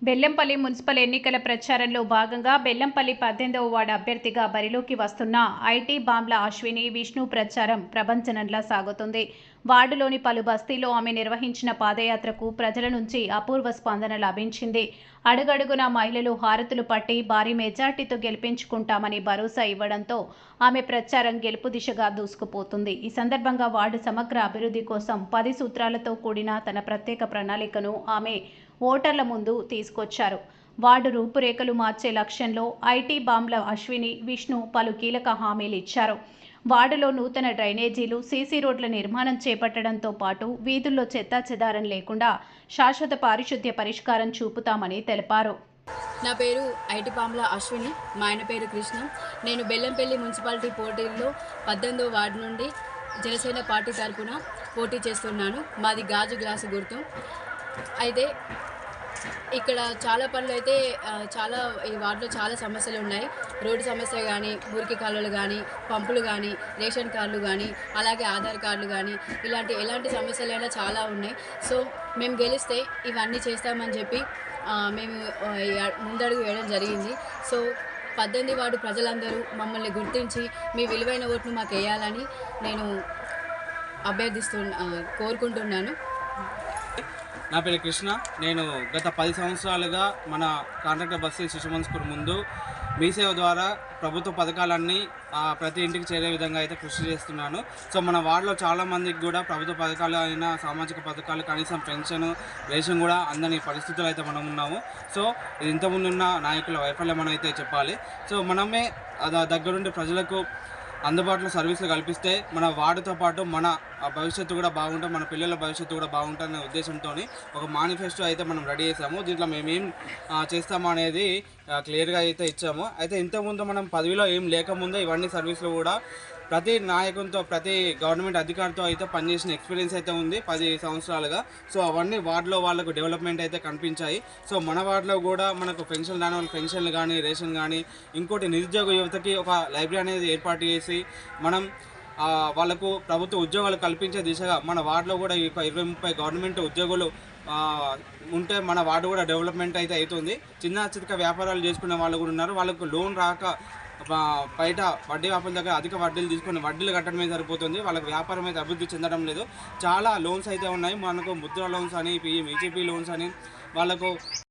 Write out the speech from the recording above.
Bellampalli municipal ఎన్నికల ప్రచారంలో భాగంగా బెల్లంపల్లి 18వ వార్డు అభ్యర్థిగా బరిలోకి వస్తున్న ఐటీ బాంబ్ల అశ్విని విష్ణు ప్రచారం ప్రభంజనంలా సాగుతుంది. వార్డులోని పలు బస్తీల్లో ఆమె నిర్వహించిన పాదయాత్రకు ప్రజల నుంచి అపూర్వ స్పందన లభించింది. అడుగడుగునా మహిళలు హారతులు పట్టి భారీ మెజార్టీతో గెలిపించుకుంటామని భరోసా ఇవ్వడంతో ఆమె ప్రచారం గెలుపు దిశగా దూసుకుపోతుంది. ఈ సందర్భంగా వార్డు సమగ్ర అభివృద్ధి కోసం 10 సూత్రాలతో కూడిన తన ప్రత్యేక ప్రణాళికను ఆమె ఓటర్ల ముందు తీసుకొచ్చారు. వార్డు రూపురేఖలు మార్చే లక్ష్యంలో ఐటీ బాంబ్ల అశ్విని విష్ణు పలు కీలక హామీలు ఇచ్చారు. వార్డులో నూతన డ్రైనేజీలు, సీసీ రోడ్ల నిర్మాణం చేపట్టడంతో పాటు వీధుల్లో చెత్తాచెదారం లేకుండా శాశ్వత పారిశుద్ధ్య పరిష్కారం చూపుతామని తెలిపారు. నా పేరు ఐటీ బాంబ్ల అశ్విని, మా ఆయన పేరు కృష్ణ. నేను బెల్లంపల్లి మున్సిపాలిటీ పోటీల్లో 18వ వార్డు నుండి జనసేన పార్టీ తరఫున పోటీ చేస్తున్నాను. మాది గాజు గ్లాసు గుర్తు. అయితే ఇక్కడ చాలా పనులు అయితే ఈ వార్డులో చాలా సమస్యలు ఉన్నాయి. రోడ్డు సమస్య కానీ, మురికి కాలువలు కానీ, పంపులు కానీ, రేషన్ కార్డులు కానీ, అలాగే ఆధార్ కార్డులు కానీ, ఎలాంటి సమస్యలైనా చాలా ఉన్నాయి. సో మేము గెలిస్తే ఇవన్నీ చేస్తామని చెప్పి మేము ముందడుగు వేయడం జరిగింది. సో 18 వార్డు ప్రజలందరూ మమ్మల్ని గుర్తించి మీ విలువైన ఓటును మాకు వేయాలని నేను కోరుకుంటున్నాను. నా పేరు కృష్ణ. నేను గత 10 సంవత్సరాలుగా మన కాంట్రాక్టర్ బస్సు శిశుమన్ స్కూల్ ముందు మీ సేవ ద్వారా ప్రభుత్వ పథకాలన్నీ ప్రతి ఇంటికి చేరే విధంగా అయితే కృషి చేస్తున్నాను. సో మన వార్డులో చాలామందికి కూడా ప్రభుత్వ పథకాలు అయినా సామాజిక పథకాలు, కనీసం పెన్షన్, రేషన్ కూడా అందని పరిస్థితులు అయితే మనం ఉన్నాము. సో ఇది ఇంతకుముందున్న నాయకుల వైఫల్యం అని అయితే చెప్పాలి. సో మనమే దగ్గరుండి ప్రజలకు అందుబాటులో సర్వీసులు కల్పిస్తే మన వార్డుతో పాటు మన భవిష్యత్తు కూడా బాగుంటుంది, మన పిల్లల భవిష్యత్తు కూడా బాగుంటుందనే ఉద్దేశంతో ఒక మేనిఫెస్టో అయితే మనం రెడీ చేసాము. దీంట్లో మేమేం చేస్తాము అనేది క్లియర్గా అయితే ఇచ్చాము. అయితే ఇంతకుముందు మనం పదవిలో ఏం లేకముందే ఇవన్నీ సర్వీసులు కూడా ప్రతి నాయకునితో, ప్రతి గవర్నమెంట్ అధికారితో అయితే పనిచేసిన ఎక్స్పీరియన్స్ అయితే ఉంది 10 సంవత్సరాలుగా. సో అవన్నీ వార్డులో వాళ్ళకు డెవలప్మెంట్ అయితే కనిపించాయి. సో మన వార్డులో కూడా మనకు పెన్షన్ రాని వాళ్ళకి పెన్షన్లు కానీ, రేషన్ కానీ, ఇంకోటి నిరుద్యోగ యువతకి ఒక లైబ్రరీ అనేది ఏర్పాటు చేసి మనం వాళ్ళకు ప్రభుత్వ ఉద్యోగాలు కల్పించే దిశగా మన వార్డులో కూడా 20-30 గవర్నమెంట్ ఉద్యోగులు ఉంటే మన వార్డు కూడా డెవలప్మెంట్ అయితే అవుతుంది. చిన్న చితక వ్యాపారాలు చేసుకునే వాళ్ళు కూడా ఉన్నారు. వాళ్ళకు లోన్ రాక బయట వడ్డీ వ్యాపారుల దగ్గర అధిక వడ్డీలు తీసుకొని వడ్డీలు కట్టడమే సరిపోతుంది. వాళ్ళకి వ్యాపారం అయితే అభివృద్ధి చెందడం లేదు. చాలా లోన్స్ అయితే ఉన్నాయి. మనకు ముద్ర లోన్స్ అని, ఈజీపీ లోన్స్ అని వాళ్ళకు